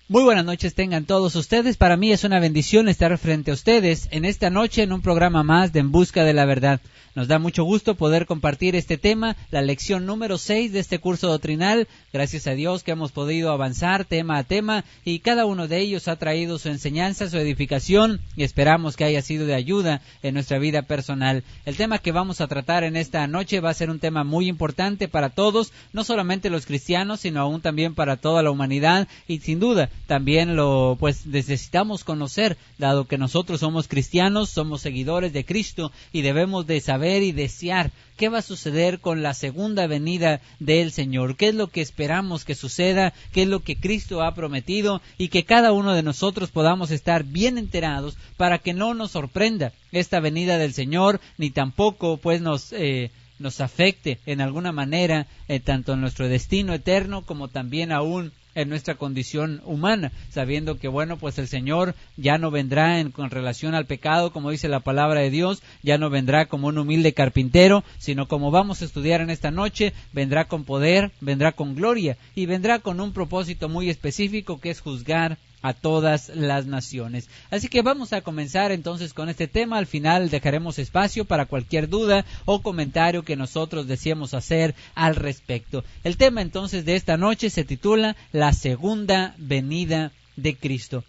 Muy buenas noches tengan todos ustedes. Para mí es una bendición estar frente a ustedes en esta noche en un programa más de En Busca de la Verdad. Nos da mucho gusto poder compartir este tema, la lección número 6 de este curso doctrinal. Gracias a Dios que hemos podido avanzar tema a tema y cada uno de ellos ha traído su enseñanza, su edificación y esperamos que haya sido de ayuda en nuestra vida personal. El tema que vamos a tratar en esta noche va a ser un tema muy importante para todos, no solamente los cristianos, sino aún también para toda la humanidad y sin duda también lo necesitamos conocer, dado que nosotros somos cristianos, somos seguidores de Cristo y debemos de saber y desear qué va a suceder con la segunda venida del Señor, qué es lo que esperamos que suceda, qué es lo que Cristo ha prometido y que cada uno de nosotros podamos estar bien enterados para que no nos sorprenda esta venida del Señor, ni tampoco pues nos afecte en alguna manera, tanto en nuestro destino eterno como también aún en nuestra condición humana, sabiendo que pues el Señor ya no vendrá con relación al pecado, como dice la palabra de Dios, ya no vendrá como un humilde carpintero, sino como vamos a estudiar en esta noche, vendrá con poder, vendrá con gloria y vendrá con un propósito muy específico que es juzgar a todas las naciones. Así que vamos a comenzar entonces con este tema. Al final dejaremos espacio para cualquier duda o comentario que nosotros deseemos hacer al respecto. El tema entonces de esta noche se titula La segunda venida de Cristo.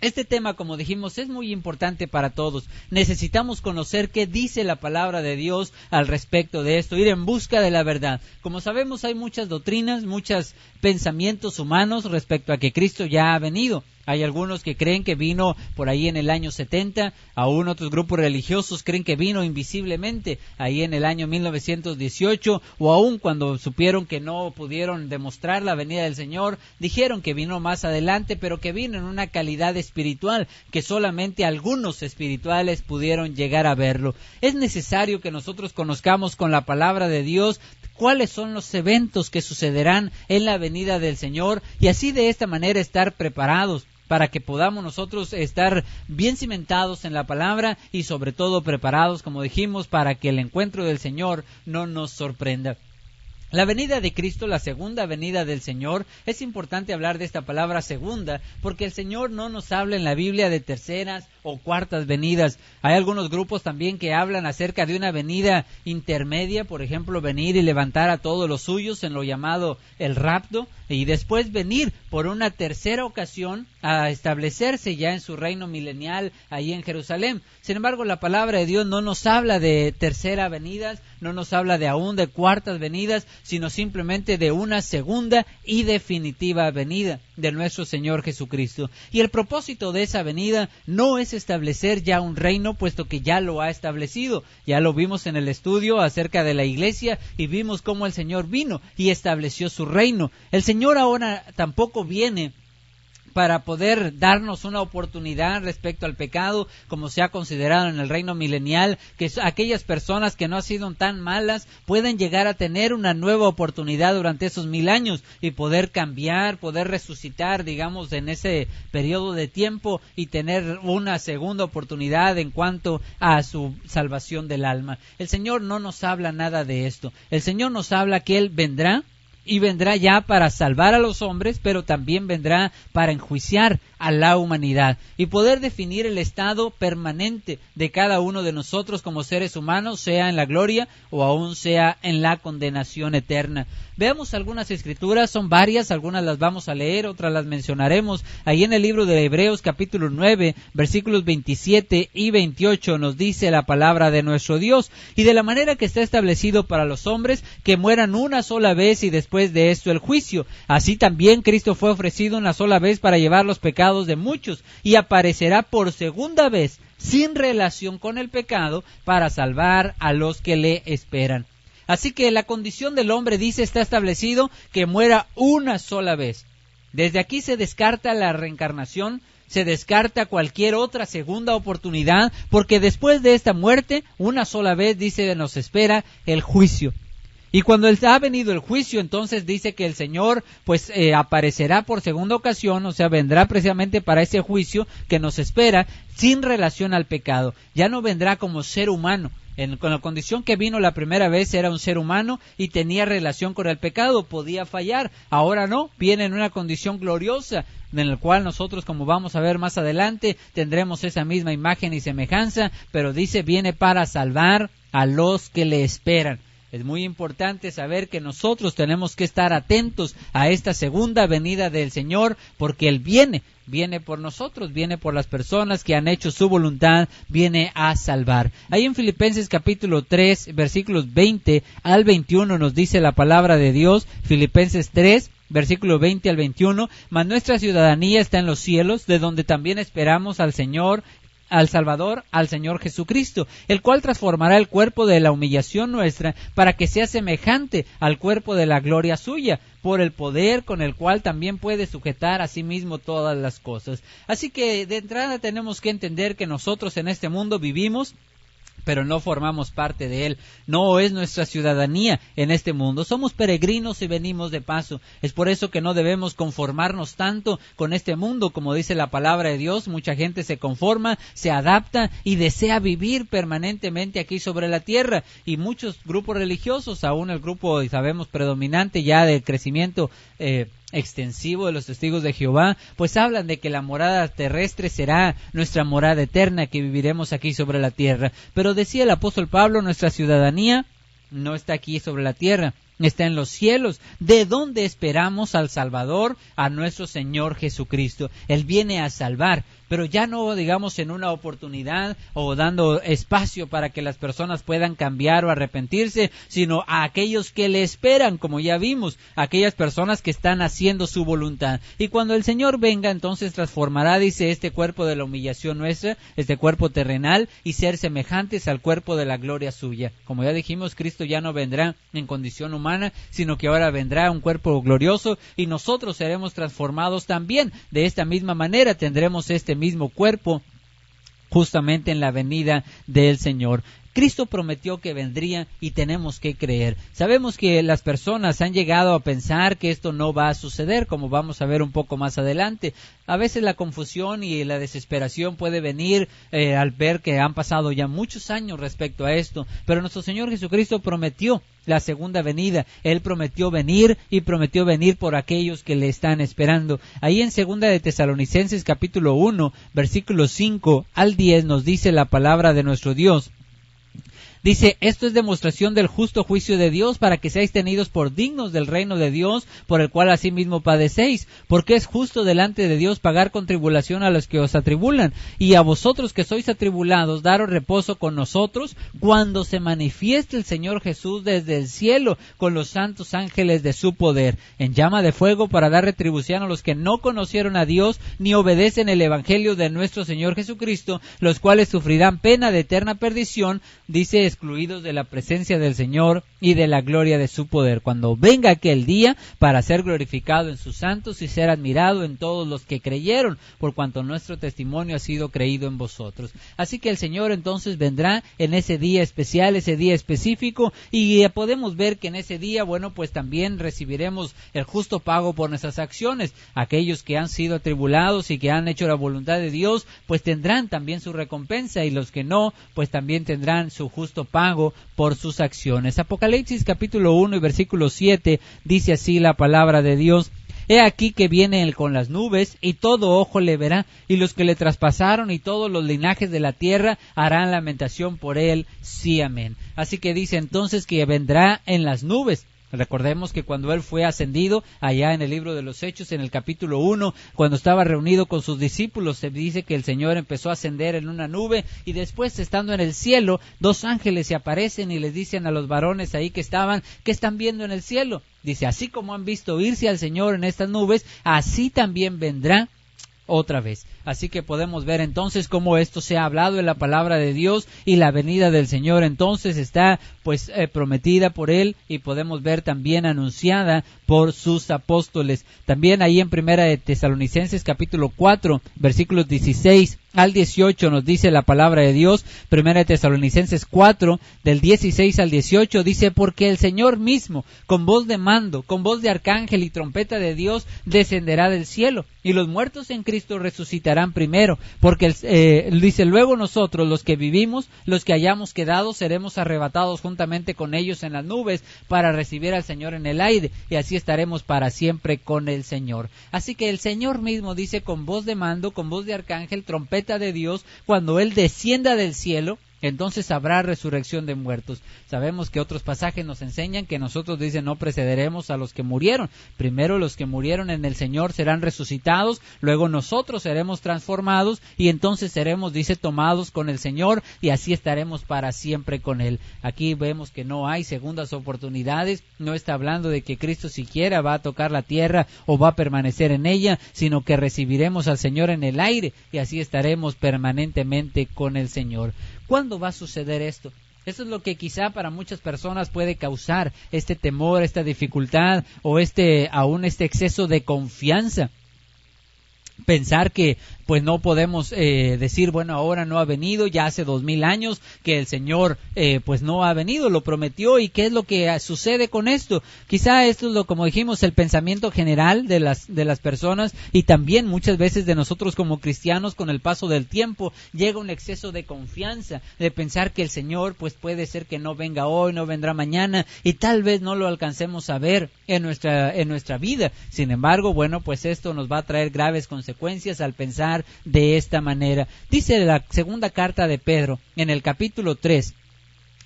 Este tema, como dijimos, es muy importante para todos. Necesitamos conocer qué dice la palabra de Dios al respecto de esto, ir en busca de la verdad. Como sabemos, hay muchas doctrinas, muchos pensamientos humanos respecto a que Cristo ya ha venido. Hay algunos que creen que vino por ahí en el año 70, aún otros grupos religiosos creen que vino invisiblemente ahí en el año 1918, o aún cuando supieron que no pudieron demostrar la venida del Señor, dijeron que vino más adelante, pero que vino en una calidad espiritual, que solamente algunos espirituales pudieron llegar a verlo. Es necesario que nosotros conozcamos con la palabra de Dios cuáles son los eventos que sucederán en la venida del Señor y así de esta manera estar preparados para que podamos nosotros estar bien cimentados en la palabra y sobre todo preparados, como dijimos, para que el encuentro del Señor no nos sorprenda. La venida de Cristo, la segunda venida del Señor, es importante hablar de esta palabra segunda, porque el Señor no nos habla en la Biblia de terceras o cuartas venidas. Hay algunos grupos también que hablan acerca de una venida intermedia, por ejemplo, venir y levantar a todos los suyos en lo llamado el rapto, y después venir por una tercera ocasión a establecerse ya en su reino milenial ahí en Jerusalén. Sin embargo, la palabra de Dios no nos habla de tercera venidas, no nos habla de aún de cuartas venidas, sino simplemente de una segunda y definitiva venida de nuestro Señor Jesucristo. Y el propósito de esa venida no es establecer ya un reino, puesto que ya lo ha establecido. Ya lo vimos en el estudio acerca de la iglesia y vimos cómo el Señor vino y estableció su reino. El Señor ahora tampoco viene para poder darnos una oportunidad respecto al pecado, como se ha considerado en el reino milenial, que aquellas personas que no han sido tan malas pueden llegar a tener una nueva oportunidad durante esos 1000 años y poder cambiar, poder resucitar, digamos, en ese periodo de tiempo y tener una segunda oportunidad en cuanto a su salvación del alma. El Señor no nos habla nada de esto. El Señor nos habla que Él vendrá, y vendrá ya para salvar a los hombres, pero también vendrá para enjuiciar a la humanidad y poder definir el estado permanente de cada uno de nosotros como seres humanos, sea en la gloria o aún sea en la condenación eterna. Veamos algunas escrituras, son varias, algunas las vamos a leer, otras las mencionaremos. Ahí en el libro de Hebreos capítulo 9, versículos 27 y 28 nos dice la palabra de nuestro Dios: y de la manera que está establecido para los hombres que mueran una sola vez y después de esto el juicio, así también Cristo fue ofrecido una sola vez para llevar los pecados de muchos y aparecerá por segunda vez sin relación con el pecado para salvar a los que le esperan. Así que la condición del hombre, dice, está establecido que muera una sola vez. Desde aquí se descarta la reencarnación, se descarta cualquier otra segunda oportunidad, porque después de esta muerte, una sola vez, dice, nos espera el juicio. Y cuando ha venido el juicio, entonces dice que el Señor aparecerá por segunda ocasión, o sea, vendrá precisamente para ese juicio que nos espera sin relación al pecado. Ya no vendrá como ser humano, Con la condición que vino la primera vez era un ser humano y tenía relación con el pecado, podía fallar. Ahora no, viene en una condición gloriosa, en la cual nosotros, como vamos a ver más adelante, tendremos esa misma imagen y semejanza, pero dice, viene para salvar a los que le esperan. Es muy importante saber que nosotros tenemos que estar atentos a esta segunda venida del Señor, porque Él viene por nosotros, viene por las personas que han hecho su voluntad, viene a salvar. Ahí en Filipenses capítulo 3, versículos 20 al 21 nos dice la palabra de Dios, Filipenses 3, versículo 20 al 21, mas nuestra ciudadanía está en los cielos, de donde también esperamos al Señor, al Salvador, al Señor Jesucristo, el cual transformará el cuerpo de la humillación nuestra para que sea semejante al cuerpo de la gloria suya, por el poder con el cual también puede sujetar a sí mismo todas las cosas. Así que de entrada tenemos que entender que nosotros en este mundo vivimos, pero no formamos parte de él. No es nuestra ciudadanía en este mundo. Somos peregrinos y venimos de paso. Es por eso que no debemos conformarnos tanto con este mundo, como dice la palabra de Dios. Mucha gente se conforma, se adapta y desea vivir permanentemente aquí sobre la tierra. Y muchos grupos religiosos, aún el grupo, sabemos, predominante ya del crecimiento extensivo de los testigos de Jehová, pues hablan de que la morada terrestre será nuestra morada eterna, que viviremos aquí sobre la tierra. Pero decía el apóstol Pablo, nuestra ciudadanía no está aquí sobre la tierra, está en los cielos, de donde esperamos al Salvador, a nuestro Señor Jesucristo. Él viene a salvar, pero ya no, digamos, en una oportunidad o dando espacio para que las personas puedan cambiar o arrepentirse, sino a aquellos que le esperan, como ya vimos, aquellas personas que están haciendo su voluntad. Y cuando el Señor venga, entonces transformará, dice, este cuerpo de la humillación nuestra, este cuerpo terrenal, y ser semejantes al cuerpo de la gloria suya. Como ya dijimos, Cristo ya no vendrá en condición humana, sino que ahora vendrá un cuerpo glorioso, y nosotros seremos transformados también. De esta misma manera tendremos este mismo cuerpo justamente en la venida del Señor. Cristo prometió que vendría y tenemos que creer. Sabemos que las personas han llegado a pensar que esto no va a suceder, como vamos a ver un poco más adelante. A veces la confusión y la desesperación puede venir al ver que han pasado ya muchos años respecto a esto, pero nuestro Señor Jesucristo prometió la segunda venida. Él prometió venir y prometió venir por aquellos que le están esperando. Ahí en segunda de Tesalonicenses capítulo 1, versículos 5 al 10 nos dice la palabra de nuestro Dios. Dice, esto es demostración del justo juicio de Dios para que seáis tenidos por dignos del reino de Dios, por el cual asimismo padecéis, porque es justo delante de Dios pagar con tribulación a los que os atribulan, y a vosotros que sois atribulados, daros reposo con nosotros, cuando se manifieste el Señor Jesús desde el cielo, con los santos ángeles de su poder, en llama de fuego para dar retribución a los que no conocieron a Dios, ni obedecen el evangelio de nuestro Señor Jesucristo, los cuales sufrirán pena de eterna perdición, dice, excluidos de la presencia del Señor y de la gloria de su poder, cuando venga aquel día para ser glorificado en sus santos y ser admirado en todos los que creyeron, por cuanto nuestro testimonio ha sido creído en vosotros. Así que el Señor entonces vendrá en ese día especial, ese día específico, y podemos ver que en ese día, bueno, pues también recibiremos el justo pago por nuestras acciones. Aquellos que han sido atribulados y que han hecho la voluntad de Dios, pues tendrán también su recompensa, y los que no, pues también tendrán su justo pago por sus acciones. Apocalipsis capítulo 1 y versículo 7 dice así la palabra de Dios: He aquí que viene él con las nubes, y todo ojo le verá, y los que le traspasaron y todos los linajes de la tierra harán lamentación por él. Sí, amén. Así que dice entonces que vendrá en las nubes. Recordemos que cuando él fue ascendido, allá en el libro de los Hechos, en el capítulo 1, cuando estaba reunido con sus discípulos, se dice que el Señor empezó a ascender en una nube, y después, estando en el cielo, dos ángeles se aparecen y les dicen a los varones ahí que estaban, ¿qué están viendo en el cielo? Dice, así como han visto irse al Señor en estas nubes, así también vendrá otra vez. Así que podemos ver entonces cómo esto se ha hablado en la palabra de Dios, y la venida del Señor entonces está pues prometida por él, y podemos ver también anunciada por sus apóstoles. También ahí en primera de Tesalonicenses capítulo 4 versículos 16 al 18 nos dice la palabra de Dios. Primera de Tesalonicenses 4, del 16 al 18, dice: porque el Señor mismo, con voz de mando, con voz de arcángel y trompeta de Dios, descenderá del cielo, y los muertos en Cristo resucitarán primero, porque dice: luego nosotros, los que vivimos, los que hayamos quedado, seremos arrebatados juntamente con ellos en las nubes, para recibir al Señor en el aire, y así estaremos para siempre con el Señor. Así que el Señor mismo dice, con voz de mando, con voz de arcángel, trompeta de Dios, cuando Él descienda del cielo, entonces habrá resurrección de muertos. Sabemos que otros pasajes nos enseñan que nosotros, dicen, no precederemos a los que murieron. Primero los que murieron en el Señor serán resucitados, luego nosotros seremos transformados y entonces seremos, dice, tomados con el Señor y así estaremos para siempre con Él. Aquí vemos que no hay segundas oportunidades, no está hablando de que Cristo siquiera va a tocar la tierra o va a permanecer en ella, sino que recibiremos al Señor en el aire y así estaremos permanentemente con el Señor. ¿Cuándo va a suceder esto? Eso es lo que quizá para muchas personas puede causar este temor, esta dificultad o aún este exceso de confianza. Pensar que pues no podemos decir, bueno, ahora no ha venido, ya hace 2000 años que el Señor pues no ha venido, lo prometió, y qué es lo que sucede con esto. Quizá esto es como dijimos, el pensamiento general de las personas, y también muchas veces de nosotros como cristianos. Con el paso del tiempo llega un exceso de confianza, de pensar que el Señor pues puede ser que no venga hoy, no vendrá mañana, y tal vez no lo alcancemos a ver en nuestra vida. Sin embargo, bueno, pues esto nos va a traer graves consecuencias al pensar de esta manera. Dice la segunda carta de Pedro, en el capítulo 3,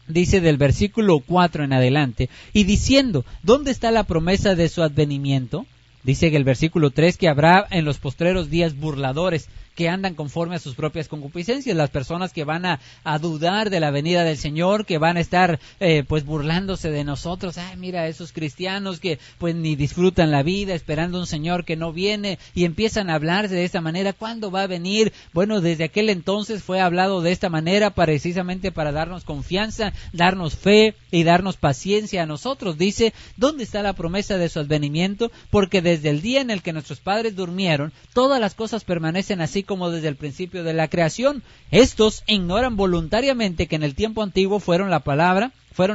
dice del versículo 4 en adelante: y diciendo, ¿dónde está la promesa de su advenimiento? Dice que el versículo 3 que habrá en los postreros días burladores, que andan conforme a sus propias concupiscencias, las personas que van a dudar de la venida del Señor, que van a estar pues burlándose de nosotros. Ay, mira, esos cristianos que pues ni disfrutan la vida, esperando un Señor que no viene, y empiezan a hablarse de esta manera. ¿Cuándo va a venir? Bueno, desde aquel entonces fue hablado de esta manera, precisamente para darnos confianza, darnos fe y darnos paciencia a nosotros. Dice, ¿dónde está la promesa de su advenimiento? Porque desde el día en el que nuestros padres durmieron, todas las cosas permanecen así como desde el principio de la creación. Estos ignoran voluntariamente que en el tiempo antiguo fueron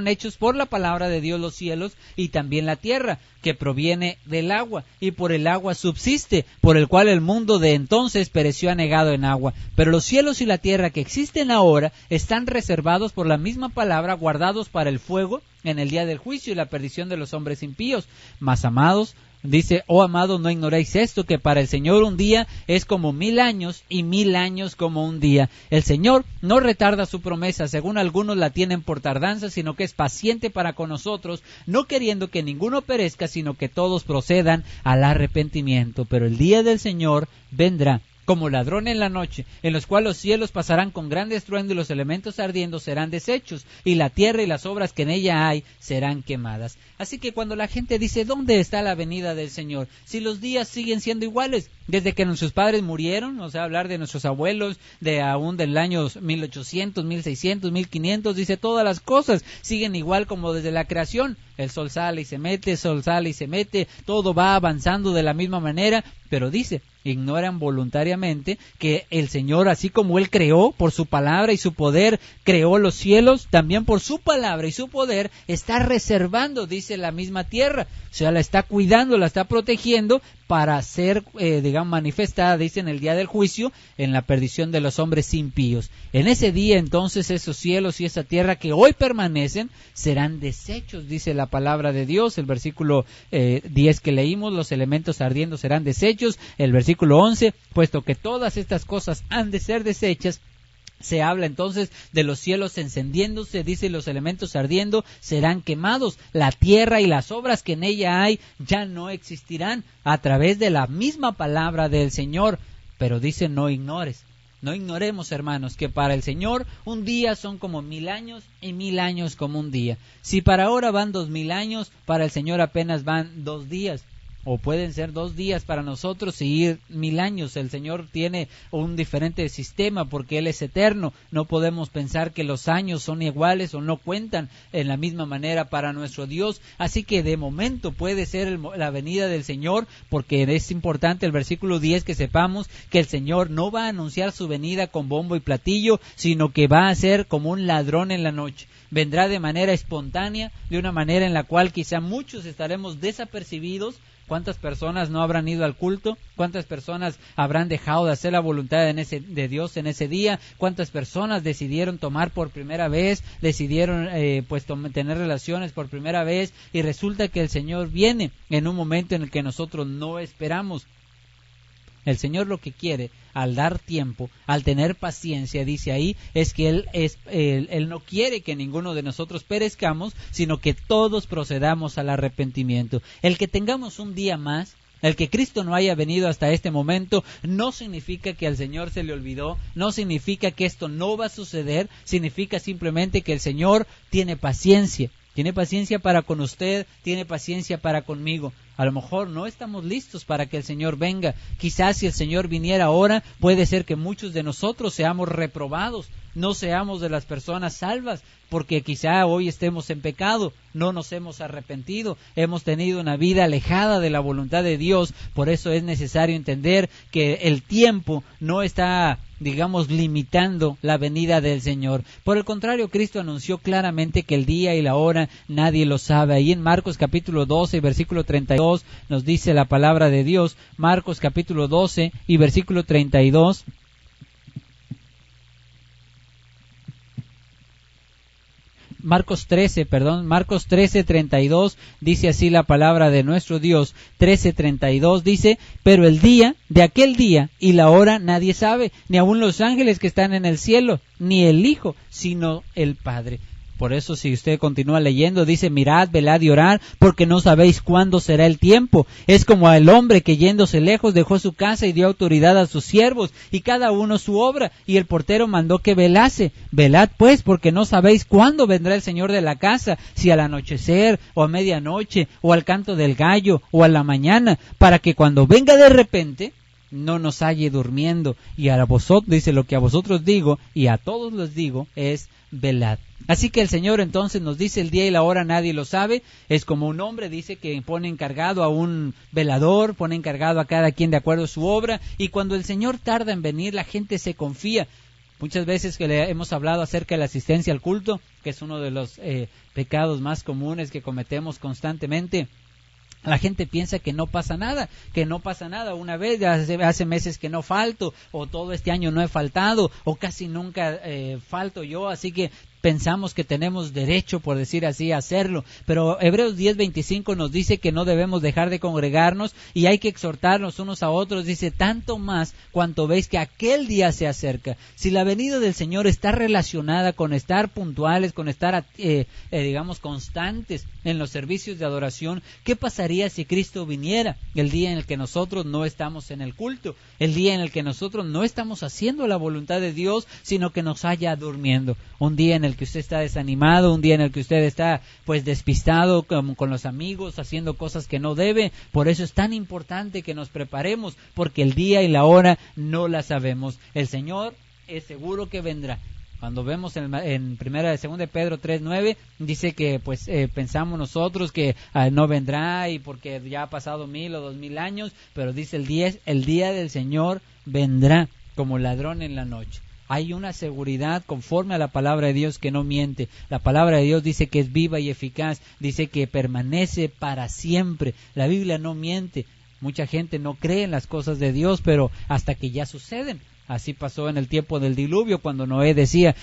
hechos por la palabra de Dios los cielos y también la tierra, que proviene del agua, y por el agua subsiste, por el cual el mundo de entonces pereció anegado en agua. Pero los cielos y la tierra que existen ahora están reservados por la misma palabra, guardados para el fuego en el día del juicio y la perdición de los hombres impíos. Mas, amados, dice, oh amados, no ignoréis esto, que para el Señor un día es como 1000 años, y 1000 años como un día. El Señor no retarda su promesa, según algunos la tienen por tardanza, sino que es paciente para con nosotros, no queriendo que ninguno perezca, sino que todos procedan al arrepentimiento. Pero el día del Señor vendrá como ladrón en la noche, en los cuales los cielos pasarán con gran estruendo y los elementos ardiendo serán deshechos, y la tierra y las obras que en ella hay serán quemadas. Así que cuando la gente dice, ¿dónde está la venida del Señor? Si los días siguen siendo iguales, desde que nuestros padres murieron, o sea, hablar de nuestros abuelos, de aún del año 1800, 1600, 1500, dice, todas las cosas siguen igual como desde la creación. El sol sale y se mete, el sol sale y se mete, todo va avanzando de la misma manera, pero dice, ignoran voluntariamente que el Señor, así como Él creó por su palabra y su poder, creó los cielos, también por su palabra y su poder está reservando, dice, la misma tierra, o sea, la está cuidando, la está protegiendo para ser, manifestada, dice, en el día del juicio, en la perdición de los hombres impíos. En ese día, entonces, esos cielos y esa tierra que hoy permanecen serán deshechos, dice la palabra de Dios. El versículo 10 que leímos, los elementos ardiendo serán deshechos. El versículo 11, puesto que todas estas cosas han de ser deshechas, se habla entonces de los cielos encendiéndose, dice, los elementos ardiendo serán quemados, la tierra y las obras que en ella hay ya no existirán, a través de la misma palabra del Señor. Pero dice, no ignoremos, hermanos, que para el Señor un día son como 1000 años y 1000 años como un día. Si para ahora van 2000 años, para el Señor apenas van 2 días. o pueden ser 2 días para nosotros y ir 1000 años. El Señor tiene un diferente sistema porque Él es eterno. No podemos pensar que los años son iguales o no cuentan en la misma manera para nuestro Dios. Así que de momento puede ser la venida del Señor, porque es importante el versículo 10 que sepamos que el Señor no va a anunciar su venida con bombo y platillo, sino que va a ser como un ladrón en la noche. Vendrá de manera espontánea, de una manera en la cual quizá muchos estaremos desapercibidos. ¿Cuántas personas no habrán ido al culto? ¿Cuántas personas habrán dejado de hacer la voluntad de Dios en ese día? ¿Cuántas personas decidieron tomar por primera vez? Decidieron tener relaciones por primera vez, y resulta que el Señor viene en un momento en el que nosotros no esperamos. El Señor lo que quiere, al dar tiempo, al tener paciencia, dice ahí, es que Él no quiere que ninguno de nosotros perezcamos, sino que todos procedamos al arrepentimiento. El que tengamos un día más, el que Cristo no haya venido hasta este momento, no significa que al Señor se le olvidó, no significa que esto no va a suceder, significa simplemente que el Señor tiene paciencia. Tiene paciencia para con usted, tiene paciencia para conmigo. A lo mejor no estamos listos para que el Señor venga. Quizás si el Señor viniera ahora, puede ser que muchos de nosotros seamos reprobados, no seamos de las personas salvas, porque quizá hoy estemos en pecado, no nos hemos arrepentido, hemos tenido una vida alejada de la voluntad de Dios. Por eso es necesario entender que el tiempo no está, limitando la venida del Señor. Por el contrario, Cristo anunció claramente que el día y la hora nadie lo sabe. Ahí en Marcos capítulo 12, versículo 32, nos dice la palabra de Dios. Marcos capítulo 12 y versículo 32. Marcos 13:32 dice así la palabra de nuestro Dios. 13:32 dice: pero el día de aquel día y la hora nadie sabe, ni aun los ángeles que están en el cielo, ni el Hijo, sino el Padre. Por eso, si usted continúa leyendo, dice: mirad, velad y orad, porque no sabéis cuándo será el tiempo. Es como el hombre que, yéndose lejos, dejó su casa y dio autoridad a sus siervos, y cada uno su obra, y el portero mandó que velase. Velad pues, porque no sabéis cuándo vendrá el Señor de la casa, si al anochecer, o a medianoche, o al canto del gallo, o a la mañana, para que cuando venga de repente no nos halle durmiendo. Y a vosotros, dice, lo que a vosotros digo, y a todos les digo, es velad. Así que el Señor entonces nos dice: el día y la hora nadie lo sabe. Es como un hombre, dice, que pone encargado a un velador, pone encargado a cada quien de acuerdo a su obra, y cuando el Señor tarda en venir, la gente se confía. Muchas veces que le hemos hablado acerca de la asistencia al culto, que es uno de los pecados más comunes que cometemos constantemente. La gente piensa que no pasa nada, una vez, hace meses que no falto, o todo este año no he faltado, o casi nunca falto yo, así que pensamos que tenemos derecho, por decir así, a hacerlo. Pero Hebreos 10:25 nos dice que no debemos dejar de congregarnos y hay que exhortarnos unos a otros. Dice: tanto más cuanto veis que aquel día se acerca. Si la venida del Señor está relacionada con estar puntuales, con estar, constantes en los servicios de adoración, ¿qué pasaría si Cristo viniera el día en el que nosotros no estamos en el culto? El día en el que nosotros no estamos haciendo la voluntad de Dios, sino que nos haya durmiendo. Un día en el que usted está desanimado, un día en el que usted está despistado con los amigos, haciendo cosas que no debe. Por eso es tan importante que nos preparemos, porque el día y la hora no la sabemos. El Señor es seguro que vendrá. Cuando vemos en primera de segunda de Pedro 3:9, dice que pensamos nosotros que no vendrá, y porque ya ha pasado 1000 o 2000 años, pero dice el día del Señor vendrá como ladrón en la noche. Hay una seguridad conforme a la palabra de Dios que no miente. La palabra de Dios dice que es viva y eficaz, dice que permanece para siempre. La Biblia no miente. Mucha gente no cree en las cosas de Dios, pero hasta que ya suceden. Así pasó en el tiempo del diluvio, cuando Noé decía,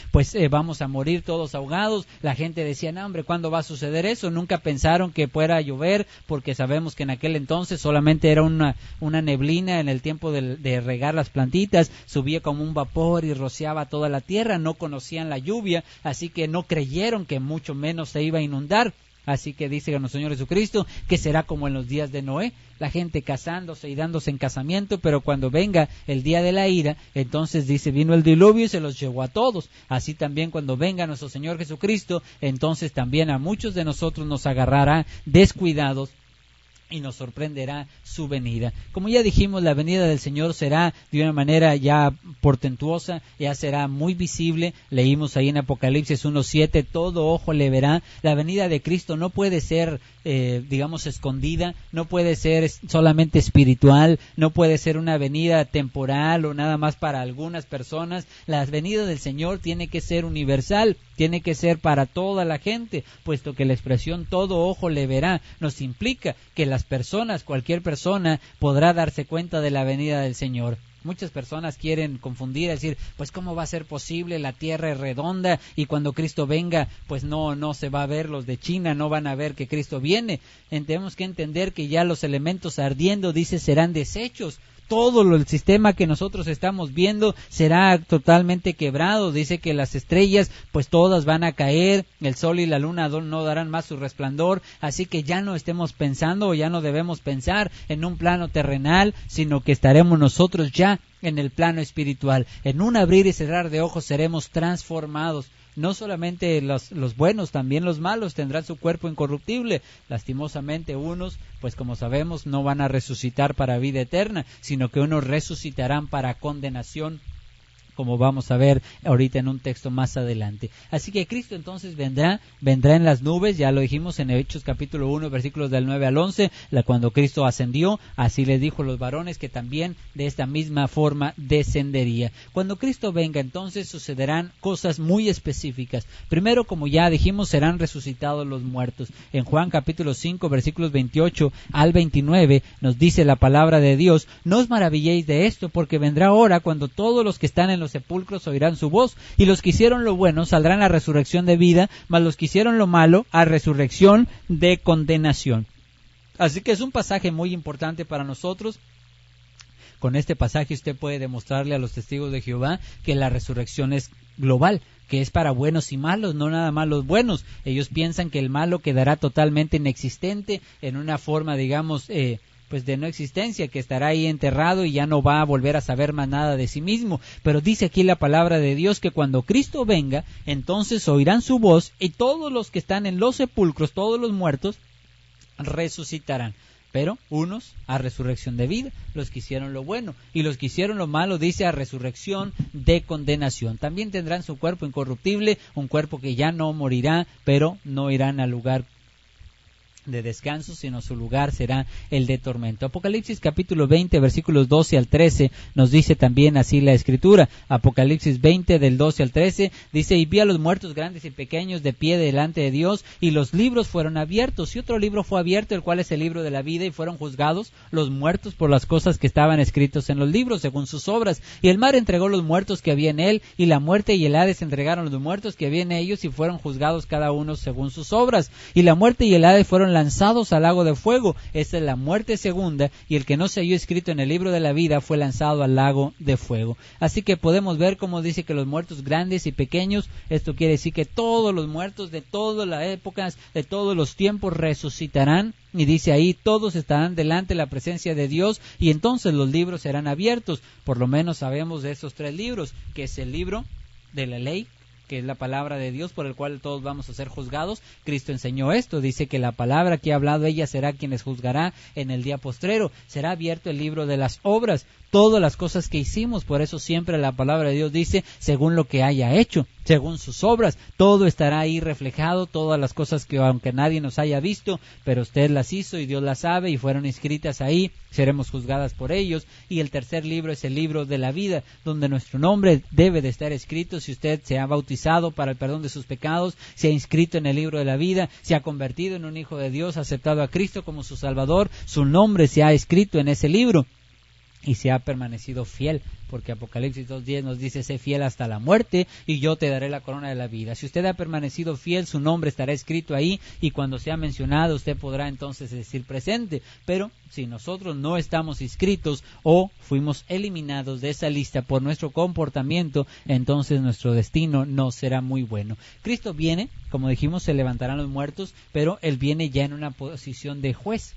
vamos a morir todos ahogados. La gente decía: no, hombre, ¿cuándo va a suceder eso? Nunca pensaron que fuera a llover, porque sabemos que en aquel entonces solamente era una neblina en el tiempo de regar las plantitas. Subía como un vapor y rociaba toda la tierra. No conocían la lluvia, así que no creyeron que mucho menos se iba a inundar. Así que dice nuestro Señor Jesucristo que será como en los días de Noé, la gente casándose y dándose en casamiento, pero cuando venga el día de la ira, entonces dice, vino el diluvio y se los llevó a todos. Así también cuando venga nuestro Señor Jesucristo, entonces también a muchos de nosotros nos agarrará descuidados y nos sorprenderá su venida. Como ya dijimos, la venida del Señor será de una manera ya portentuosa, ya será muy visible. Leímos ahí en Apocalipsis 1:7, todo ojo le verá. La venida de Cristo no puede ser, escondida, no puede ser solamente espiritual, no puede ser una venida temporal o nada más para algunas personas. La venida del Señor tiene que ser universal, tiene que ser para toda la gente, puesto que la expresión todo ojo le verá nos implica que las personas, cualquier persona podrá darse cuenta de la venida del Señor. Muchas personas quieren confundir, decir, pues cómo va a ser posible, la tierra es redonda y cuando Cristo venga, pues no se va a ver, los de China no van a ver que Cristo viene. Tenemos que entender que ya los elementos ardiendo, dice, serán deshechos. Todo el sistema que nosotros estamos viendo será totalmente quebrado. Dice que las estrellas, pues todas van a caer, el sol y la luna no darán más su resplandor, así que ya no estemos pensando o ya no debemos pensar en un plano terrenal, sino que estaremos nosotros ya en el plano espiritual. En un abrir y cerrar de ojos seremos transformados. No solamente los buenos, también los malos tendrán su cuerpo incorruptible. Lastimosamente unos, pues como sabemos, no van a resucitar para vida eterna, sino que unos resucitarán para condenación, como vamos a ver ahorita en un texto más adelante. Así que Cristo entonces vendrá en las nubes, ya lo dijimos en Hechos capítulo 1, versículos del 9 al 11, cuando Cristo ascendió, así les dijo a los varones que también de esta misma forma descendería. Cuando Cristo venga entonces sucederán cosas muy específicas. Primero, como ya dijimos, serán resucitados los muertos. En Juan capítulo 5, versículos 28 al 29, nos dice la palabra de Dios: no os maravilléis de esto, porque vendrá hora cuando todos los que están en los sepulcros oirán su voz, y los que hicieron lo bueno saldrán a resurrección de vida, mas los que hicieron lo malo a resurrección de condenación. Así que es un pasaje muy importante para nosotros. Con este pasaje usted puede demostrarle a los testigos de Jehová que la resurrección es global, que es para buenos y malos, no nada más los buenos. Ellos piensan que el malo quedará totalmente inexistente en una forma, pues de no existencia, que estará ahí enterrado y ya no va a volver a saber más nada de sí mismo. Pero dice aquí la palabra de Dios que cuando Cristo venga, entonces oirán su voz y todos los que están en los sepulcros, todos los muertos, resucitarán. Pero unos a resurrección de vida, los que hicieron lo bueno, y los que hicieron lo malo, dice, a resurrección de condenación. También tendrán su cuerpo incorruptible, un cuerpo que ya no morirá, pero no irán al lugar de descanso, sino su lugar será el de tormento. Apocalipsis capítulo 20, versículos 12 al 13, nos dice también así la Escritura. Apocalipsis 20, del 12 al 13, dice: y vi a los muertos grandes y pequeños de pie delante de Dios, y los libros fueron abiertos, y otro libro fue abierto, el cual es el libro de la vida, y fueron juzgados los muertos por las cosas que estaban escritos en los libros, según sus obras. Y el mar entregó los muertos que había en él, y la muerte y el Hades entregaron los muertos que había en ellos, y fueron juzgados cada uno según sus obras. Y la muerte y el Hades fueron lanzados al lago de fuego. Esta es la muerte segunda, y el que no se halló escrito en el libro de la vida fue lanzado al lago de fuego. Así que podemos ver cómo dice que los muertos grandes y pequeños, esto quiere decir que todos los muertos de todas las épocas, de todos los tiempos resucitarán, y dice ahí, todos estarán delante de la presencia de Dios, y entonces los libros serán abiertos. Por lo menos sabemos de esos 3 libros, que es el libro de la ley, que es la palabra de Dios por el cual todos vamos a ser juzgados. Cristo enseñó esto, dice que la palabra que ha hablado ella será quien les juzgará en el día postrero. Será abierto el libro de las obras, todas las cosas que hicimos. Por eso siempre la palabra de Dios dice, según lo que haya hecho, según sus obras, todo estará ahí reflejado, todas las cosas que aunque nadie nos haya visto, pero usted las hizo y Dios las sabe y fueron inscritas ahí, seremos juzgadas por ellos. Y el tercer libro es el libro de la vida, donde nuestro nombre debe de estar escrito. Si usted se ha bautizado para el perdón de sus pecados, se ha inscrito en el libro de la vida, se ha convertido en un hijo de Dios, ha aceptado a Cristo como su Salvador, su nombre se ha escrito en ese libro y se ha permanecido fiel, porque Apocalipsis 2:10 nos dice: sé fiel hasta la muerte y yo te daré la corona de la vida. Si usted ha permanecido fiel, su nombre estará escrito ahí, y cuando sea mencionado usted podrá entonces decir presente. Pero si nosotros no estamos inscritos o fuimos eliminados de esa lista por nuestro comportamiento, entonces nuestro destino no será muy bueno. Cristo viene, como dijimos, se levantarán los muertos, pero Él viene ya en una posición de juez.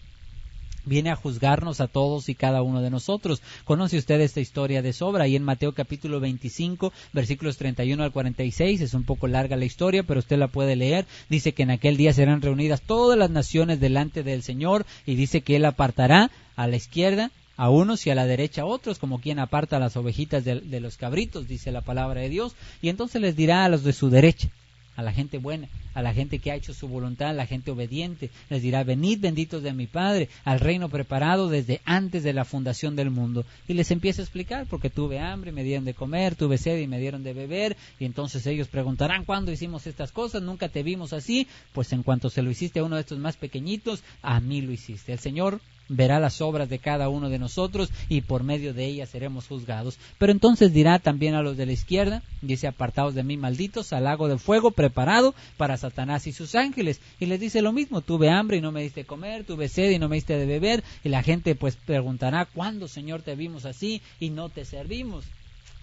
viene a juzgarnos a todos y cada uno de nosotros. Conoce usted esta historia de sobra, y en Mateo capítulo 25, versículos 31 al 46, es un poco larga la historia, pero usted la puede leer. Dice que en aquel día serán reunidas todas las naciones delante del Señor, y dice que Él apartará a la izquierda a unos y a la derecha a otros, como quien aparta a las ovejitas de los cabritos, dice la palabra de Dios, y entonces les dirá a los de su derecha, a la gente buena, a la gente que ha hecho su voluntad, a la gente obediente, les dirá: venid benditos de mi Padre, al reino preparado desde antes de la fundación del mundo. Y les empieza a explicar: porque tuve hambre y me dieron de comer, tuve sed y me dieron de beber. Y entonces ellos preguntarán: ¿cuándo hicimos estas cosas? Nunca te vimos así. Pues en cuanto se lo hiciste a uno de estos más pequeñitos, a mí lo hiciste. El Señor verá las obras de cada uno de nosotros, y por medio de ellas seremos juzgados. Pero entonces dirá también a los de la izquierda, dice: apartaos de mí, malditos, al lago de fuego preparado para Satanás y sus ángeles. Y les dice lo mismo: tuve hambre y no me diste comer, tuve sed y no me diste de beber. Y la gente pues preguntará: ¿cuándo, Señor, te vimos así y no te servimos?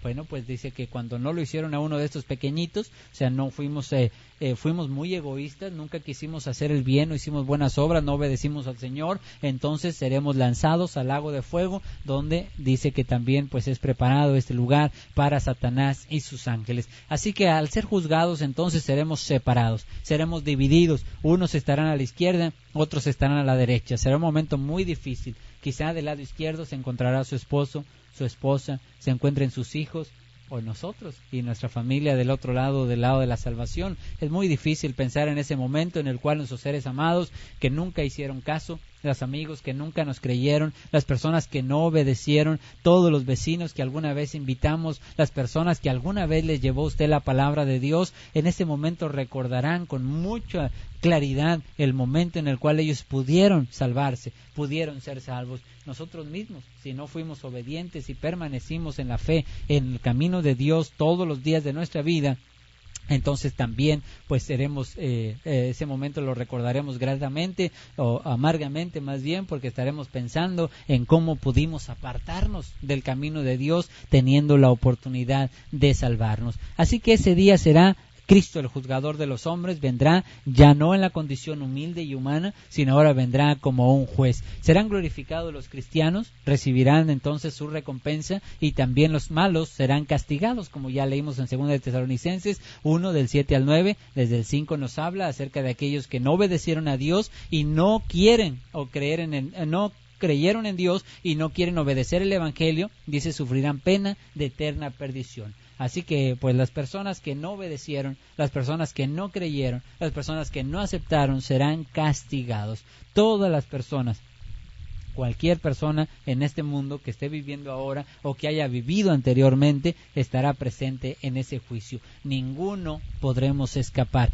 Bueno, pues dice que cuando no lo hicieron a uno de estos pequeñitos, o sea, no fuimos muy egoístas, nunca quisimos hacer el bien, no hicimos buenas obras, no obedecimos al Señor, entonces seremos lanzados al lago de fuego, donde dice que también pues es preparado este lugar para Satanás y sus ángeles. Así que al ser juzgados, entonces seremos separados, seremos divididos, unos estarán a la izquierda, otros estarán a la derecha. Será un momento muy difícil. Quizá del lado izquierdo se encontrará su esposo, su esposa, se encuentren sus hijos, o nosotros y nuestra familia del otro lado, del lado de la salvación. Es muy difícil pensar en ese momento en el cual nuestros seres amados que nunca hicieron caso, los amigos que nunca nos creyeron, las personas que no obedecieron, todos los vecinos que alguna vez invitamos, las personas que alguna vez les llevó usted la palabra de Dios, en ese momento recordarán con mucha claridad el momento en el cual ellos pudieron salvarse, pudieron ser salvos. Nosotros mismos, si no fuimos obedientes y permanecimos en la fe, en el camino de Dios todos los días de nuestra vida, entonces también pues seremos, ese momento lo recordaremos gratamente o amargamente más bien, porque estaremos pensando en cómo pudimos apartarnos del camino de Dios teniendo la oportunidad de salvarnos. Así que ese día será Cristo, el juzgador de los hombres, vendrá ya no en la condición humilde y humana, sino ahora vendrá como un juez. Serán glorificados los cristianos, recibirán entonces su recompensa, y también los malos serán castigados, como ya leímos en 2 de Tesalonicenses 1 del 7 al 9, desde el 5 nos habla acerca de aquellos que no obedecieron a Dios y no quieren o creyeron en Dios y no quieren obedecer el Evangelio, dice: sufrirán pena de eterna perdición. Así que pues las personas que no obedecieron, las personas que no creyeron, las personas que no aceptaron serán castigados. Todas las personas, cualquier persona en este mundo que esté viviendo ahora o que haya vivido anteriormente estará presente en ese juicio. Ninguno podremos escapar.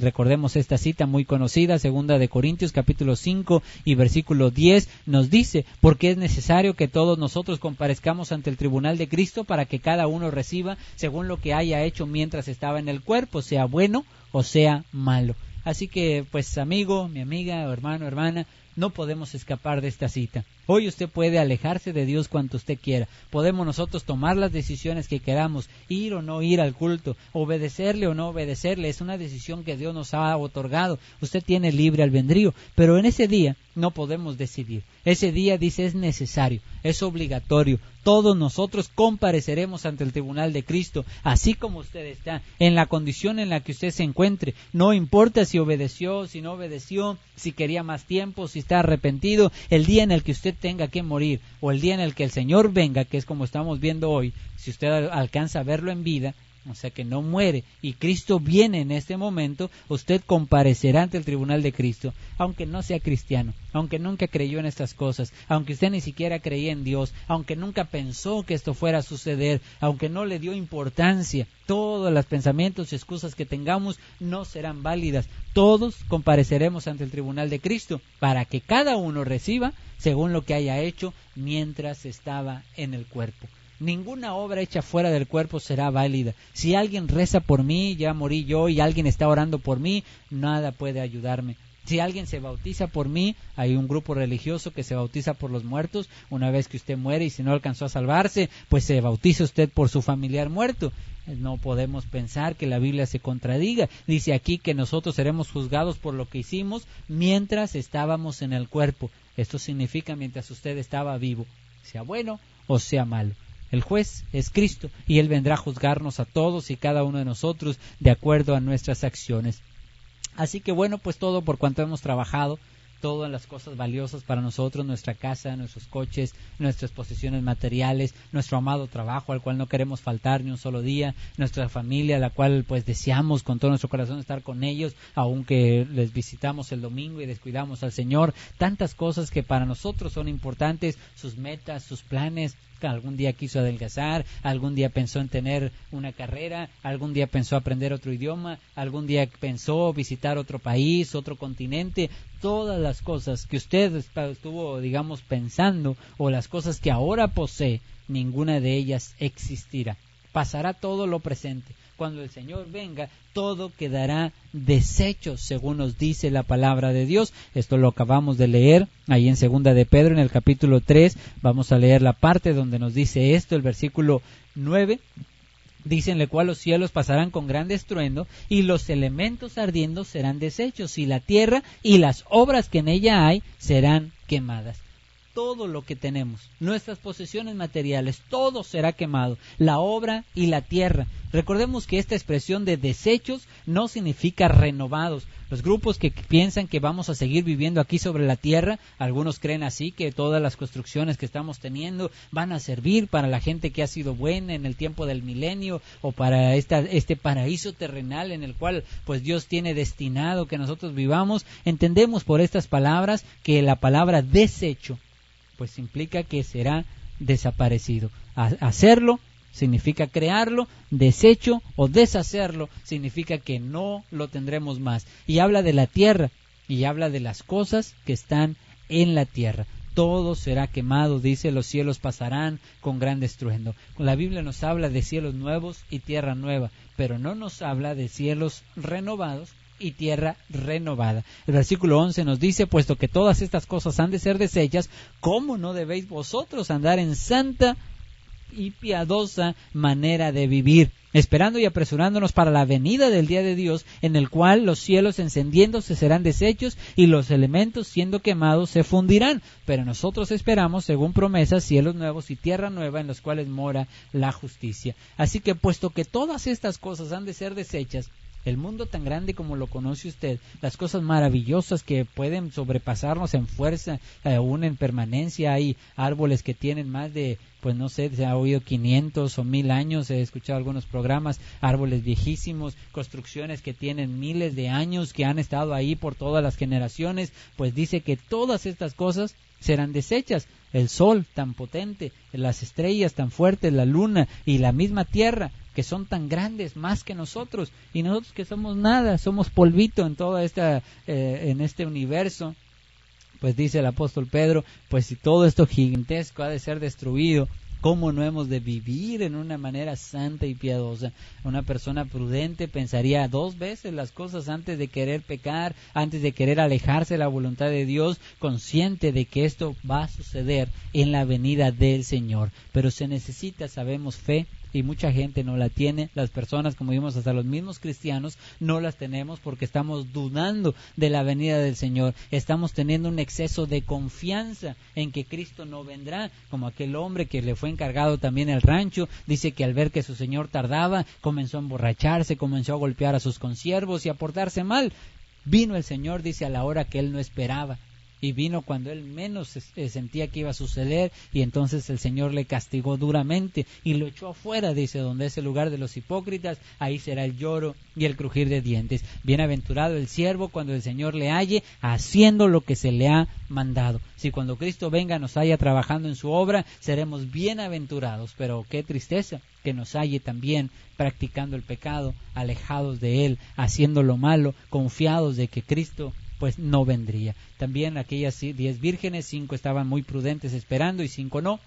Recordemos esta cita muy conocida, 2 de Corintios capítulo 5 y versículo 10 nos dice: porque es necesario que todos nosotros comparezcamos ante el tribunal de Cristo, para que cada uno reciba según lo que haya hecho mientras estaba en el cuerpo, sea bueno o sea malo. Así que pues amigo, mi amiga, hermano, hermana, no podemos escapar de esta cita. Hoy usted puede alejarse de Dios cuanto usted quiera. Podemos nosotros tomar las decisiones que queramos, ir o no ir al culto, obedecerle o no obedecerle. Es una decisión que Dios nos ha otorgado. Usted tiene libre albedrío, pero en ese día no podemos decidir. Ese día, dice, es necesario, es obligatorio. Todos nosotros compareceremos ante el tribunal de Cristo, así como usted está, en la condición en la que usted se encuentre. No importa si obedeció, si no obedeció, si quería más tiempo, si está arrepentido. El día en el que usted tenga que morir, o el día en el que el Señor venga, que es como estamos viendo hoy, si usted alcanza a verlo en vida, o sea que no muere, y Cristo viene en este momento, usted comparecerá ante el tribunal de Cristo, aunque no sea cristiano, aunque nunca creyó en estas cosas, aunque usted ni siquiera creía en Dios, aunque nunca pensó que esto fuera a suceder, aunque no le dio importancia. Todos los pensamientos y excusas que tengamos no serán válidas. Todos compareceremos ante el tribunal de Cristo, para que cada uno reciba según lo que haya hecho mientras estaba en el cuerpo. Ninguna obra hecha fuera del cuerpo será válida. Si alguien reza por mí, ya morí yo, y alguien está orando por mí, nada puede ayudarme. Si alguien se bautiza por mí, hay un grupo religioso que se bautiza por los muertos. Una vez que usted muere y si no alcanzó a salvarse, pues se bautiza usted por su familiar muerto. No podemos pensar que la Biblia se contradiga. Dice aquí que nosotros seremos juzgados por lo que hicimos mientras estábamos en el cuerpo. Esto significa mientras usted estaba vivo, sea bueno o sea malo. El juez es Cristo y Él vendrá a juzgarnos a todos y cada uno de nosotros de acuerdo a nuestras acciones. Así que bueno, pues todo por cuanto hemos trabajado, todas las cosas valiosas para nosotros, nuestra casa, nuestros coches, nuestras posesiones materiales, nuestro amado trabajo al cual no queremos faltar ni un solo día, nuestra familia a la cual pues deseamos con todo nuestro corazón estar con ellos, aunque les visitamos el domingo y descuidamos al Señor, tantas cosas que para nosotros son importantes, sus metas, sus planes. Algún día quiso adelgazar, algún día pensó en tener una carrera, algún día pensó aprender otro idioma, algún día pensó visitar otro país, otro continente. Todas las cosas que usted estuvo, digamos, pensando, o las cosas que ahora posee, ninguna de ellas existirá. Pasará todo lo presente. Cuando el Señor venga, todo quedará deshecho, según nos dice la palabra de Dios. Esto lo acabamos de leer ahí en 2 de Pedro, en el capítulo 3. Vamos a leer la parte donde nos dice esto, el versículo 9. Dice: en el cual los cielos pasarán con gran estruendo, y los elementos ardiendo serán deshechos, y la tierra y las obras que en ella hay serán quemadas. Todo lo que tenemos, nuestras posesiones materiales, todo será quemado, la obra y la tierra. Recordemos que esta expresión de desechos no significa renovados. Los grupos que piensan que vamos a seguir viviendo aquí sobre la tierra, algunos creen así, que todas las construcciones que estamos teniendo van a servir para la gente que ha sido buena en el tiempo del milenio, o para este paraíso terrenal en el cual pues Dios tiene destinado que nosotros vivamos. Entendemos por estas palabras que la palabra desecho pues implica que será desaparecido. Hacerlo significa crearlo, desecho o deshacerlo significa que no lo tendremos más. Y habla de la tierra y habla de las cosas que están en la tierra. Todo será quemado, dice, los cielos pasarán con gran estruendo. La Biblia nos habla de cielos nuevos y tierra nueva, pero no nos habla de cielos renovados y tierra renovada. El versículo 11 nos dice: puesto que todas estas cosas han de ser deshechas, ¿cómo no debéis vosotros andar en santa y piadosa manera de vivir, esperando y apresurándonos para la venida del día de Dios, en el cual los cielos encendiéndose serán deshechos y los elementos siendo quemados se fundirán? Pero nosotros esperamos, según promesas, cielos nuevos y tierra nueva en los cuales mora la justicia. Así que puesto que todas estas cosas han de ser deshechas, el mundo tan grande como lo conoce usted, las cosas maravillosas que pueden sobrepasarnos en fuerza, aún en permanencia, hay árboles que tienen más de, pues no sé, se ha oído 500 o 1000 años, he escuchado algunos programas, árboles viejísimos, construcciones que tienen miles de años, que han estado ahí por todas las generaciones, pues dice que todas estas cosas serán deshechas. El sol tan potente, las estrellas tan fuertes, la luna y la misma tierra, que son tan grandes, más que nosotros, y nosotros que somos nada, somos polvito en toda en este universo. Pues dice el apóstol Pedro, pues si todo esto gigantesco ha de ser destruido, ¿cómo no hemos de vivir en una manera santa y piadosa? Una persona prudente pensaría 2 veces las cosas antes de querer pecar, antes de querer alejarse de la voluntad de Dios, consciente de que esto va a suceder en la venida del Señor. Pero se necesita, sabemos, fe, y mucha gente no la tiene. Las personas, como vimos, hasta los mismos cristianos no las tenemos porque estamos dudando de la venida del Señor. Estamos teniendo un exceso de confianza en que Cristo no vendrá, como aquel hombre que le fue encargado también el rancho. Dice que al ver que su señor tardaba, comenzó a emborracharse, comenzó a golpear a sus consiervos y a portarse mal. Vino el Señor, dice, a la hora que él no esperaba. Y vino cuando él menos sentía que iba a suceder, y entonces el Señor le castigó duramente y lo echó afuera, dice, donde es el lugar de los hipócritas, ahí será el lloro y el crujir de dientes. Bienaventurado el siervo cuando el Señor le halle haciendo lo que se le ha mandado. Si cuando Cristo venga nos haya trabajando en su obra, seremos bienaventurados, pero qué tristeza que nos halle también practicando el pecado, alejados de él, haciendo lo malo, confiados de que Cristo pues no vendría. También aquellas 10 vírgenes, 5 estaban muy prudentes esperando y 5 no.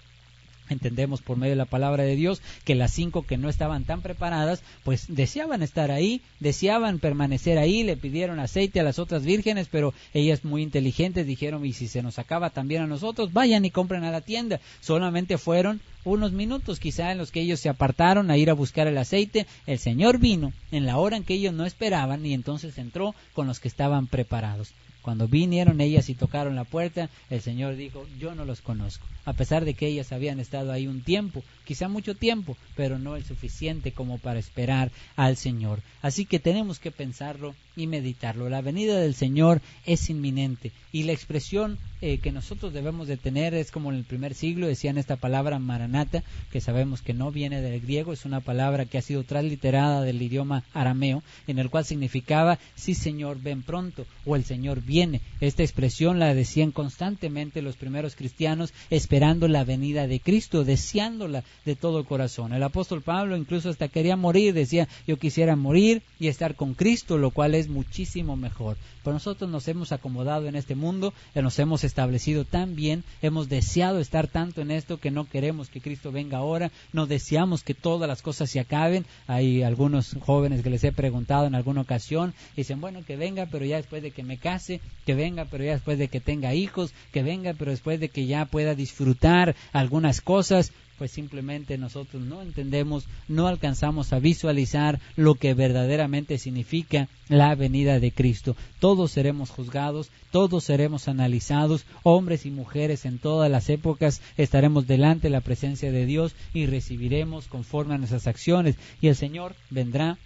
Entendemos por medio de la palabra de Dios que las 5 que no estaban tan preparadas, pues deseaban estar ahí, deseaban permanecer ahí, le pidieron aceite a las otras vírgenes, pero ellas muy inteligentes dijeron: y si se nos acaba también a nosotros, vayan y compren a la tienda. Solamente fueron unos minutos quizá en los que ellos se apartaron a ir a buscar el aceite. El Señor vino en la hora en que ellos no esperaban y entonces entró con los que estaban preparados. Cuando vinieron ellas y tocaron la puerta, el Señor dijo, yo no los conozco. A pesar de que ellas habían estado ahí un tiempo, quizá mucho tiempo, pero no el suficiente como para esperar al Señor. Así que tenemos que pensarlo y meditarlo. La venida del Señor es inminente, y la expresión que nosotros debemos de tener es como en el primer siglo decían esta palabra Maranata, que sabemos que no viene del griego, es una palabra que ha sido transliterada del idioma arameo, en el cual significaba sí Señor, ven pronto, o el Señor viene. Esta expresión la decían constantemente los primeros cristianos, esperando la venida de Cristo, deseándola de todo corazón. El apóstol Pablo incluso hasta quería morir, decía, yo quisiera morir y estar con Cristo, lo cual es muchísimo mejor. Pero nosotros nos hemos acomodado en este mundo, nos hemos establecido tan bien, hemos deseado estar tanto en esto que no queremos que Cristo venga ahora, no deseamos que todas las cosas se acaben. Hay algunos jóvenes que les he preguntado en alguna ocasión, dicen, bueno, que venga, pero ya después de que me case, que venga, pero ya después de que tenga hijos, que venga, pero después de que ya pueda disfrutar algunas cosas. Pues simplemente nosotros no entendemos, no alcanzamos a visualizar lo que verdaderamente significa la venida de Cristo. Todos seremos juzgados, todos seremos analizados, hombres y mujeres en todas las épocas estaremos delante de la presencia de Dios y recibiremos conforme a nuestras acciones, y el Señor vendrá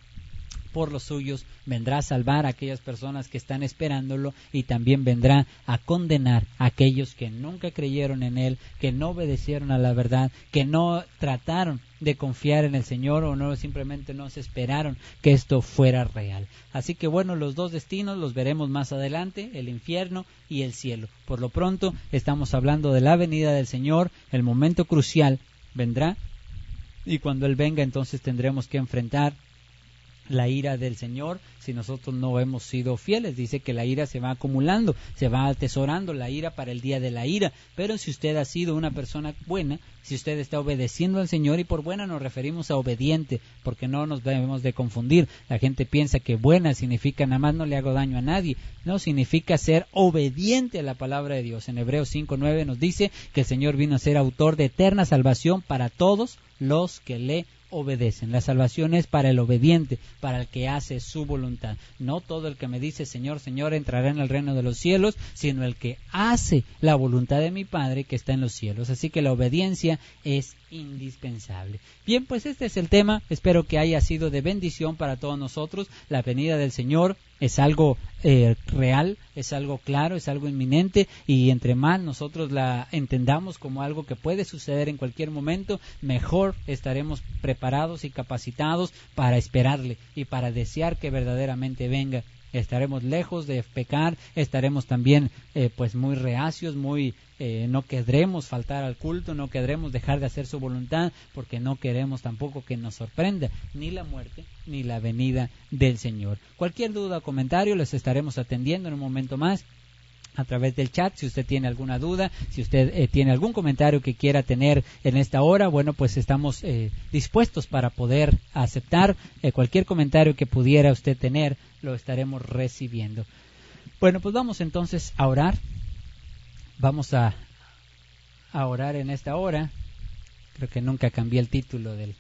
por los suyos, vendrá a salvar a aquellas personas que están esperándolo, y también vendrá a condenar a aquellos que nunca creyeron en Él, que no obedecieron a la verdad, que no trataron de confiar en el Señor, o no, simplemente no se esperaron que esto fuera real. Así que bueno, los dos destinos los veremos más adelante, el infierno y el cielo. Por lo pronto estamos hablando de la venida del Señor, el momento crucial vendrá, y cuando Él venga entonces tendremos que enfrentar la ira del Señor si nosotros no hemos sido fieles. Dice que la ira se va acumulando, se va atesorando la ira para el día de la ira. Pero si usted ha sido una persona buena, si usted está obedeciendo al Señor, y por buena nos referimos a obediente, porque no nos debemos de confundir. La gente piensa que buena significa nada más no le hago daño a nadie. No, significa ser obediente a la palabra de Dios. En Hebreos 5:9 nos dice que el Señor vino a ser autor de eterna salvación para todos los que le obedecen. La salvación es para el obediente, para el que hace su voluntad. No todo el que me dice Señor, Señor entrará en el reino de los cielos, sino el que hace la voluntad de mi Padre que está en los cielos. Así que la obediencia es indispensable. Bien, pues este es el tema. Espero que haya sido de bendición para todos nosotros. La venida del Señor es algo real, es algo claro, es algo inminente, y entre más nosotros la entendamos como algo que puede suceder en cualquier momento, mejor estaremos preparados y capacitados para esperarle y para desear que verdaderamente venga. Estaremos lejos de pecar, estaremos también pues muy reacios, no querremos faltar al culto, no querremos dejar de hacer su voluntad, porque no queremos tampoco que nos sorprenda ni la muerte ni la venida del Señor. Cualquier duda o comentario les estaremos atendiendo en un momento más a través del chat. Si usted tiene alguna duda, si usted tiene algún comentario que quiera tener en esta hora, bueno, pues estamos dispuestos para poder aceptar cualquier comentario que pudiera usted tener, lo estaremos recibiendo. Bueno, pues vamos entonces a orar. Vamos a orar en esta hora. Creo que nunca cambié el título de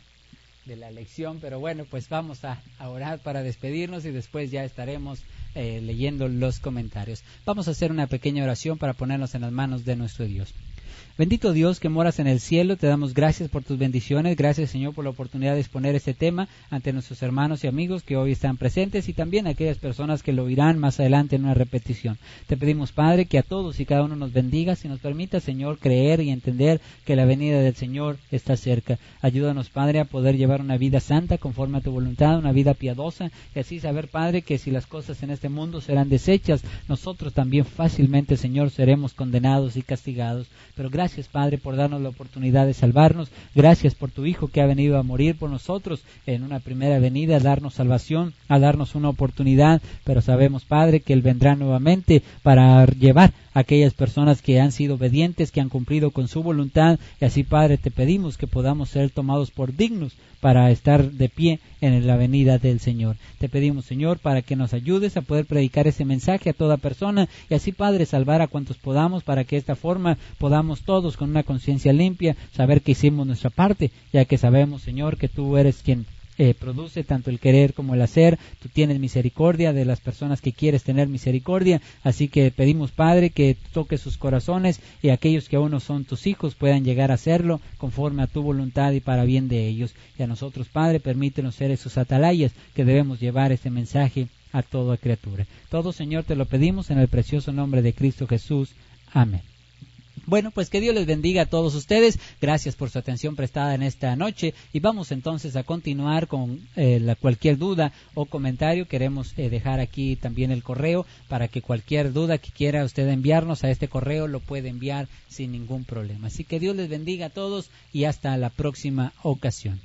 la lección, pero bueno, pues vamos a orar para despedirnos, y después ya estaremos leyendo los comentarios. Vamos a hacer una pequeña oración para ponernos en las manos de nuestro Dios. Bendito Dios que moras en el cielo, te damos gracias por tus bendiciones. Gracias, Señor, por la oportunidad de exponer este tema ante nuestros hermanos y amigos que hoy están presentes, y también a aquellas personas que lo oirán más adelante en una repetición. Te pedimos, Padre, que a todos y cada uno nos bendigas y nos permita, Señor, creer y entender que la venida del Señor está cerca. Ayúdanos, Padre, a poder llevar una vida santa conforme a tu voluntad, una vida piadosa, y así saber, Padre, que si las cosas en este mundo serán desechas, nosotros también fácilmente, Señor, seremos condenados y castigados. Pero gracias, Padre, por darnos la oportunidad de salvarnos. Gracias por tu Hijo que ha venido a morir por nosotros en una primera venida, a darnos salvación, a darnos una oportunidad. Pero sabemos, Padre, que Él vendrá nuevamente para llevar a aquellas personas que han sido obedientes, que han cumplido con su voluntad. Y así, Padre, te pedimos que podamos ser tomados por dignos para estar de pie en la venida del Señor. Te pedimos, Señor, para que nos ayudes a poder predicar ese mensaje a toda persona, y así, Padre, salvar a cuantos podamos, para que de esta forma podamos todos con una conciencia limpia saber que hicimos nuestra parte, ya que sabemos, Señor, que tú eres quien produce tanto el querer como el hacer. Tú tienes misericordia de las personas que quieres tener misericordia, así que pedimos, Padre, que toques sus corazones y aquellos que aún no son tus hijos puedan llegar a hacerlo conforme a tu voluntad y para bien de ellos. Y a nosotros, Padre, permítenos ser esos atalayas que debemos llevar este mensaje a toda criatura. Todo, Señor, te lo pedimos en el precioso nombre de Cristo Jesús. Amén. Bueno, pues que Dios les bendiga a todos ustedes. Gracias por su atención prestada en esta noche. Y vamos entonces a continuar con cualquier duda o comentario. Queremos dejar aquí también el correo para que cualquier duda que quiera usted enviarnos a este correo lo puede enviar sin ningún problema. Así que Dios les bendiga a todos y hasta la próxima ocasión.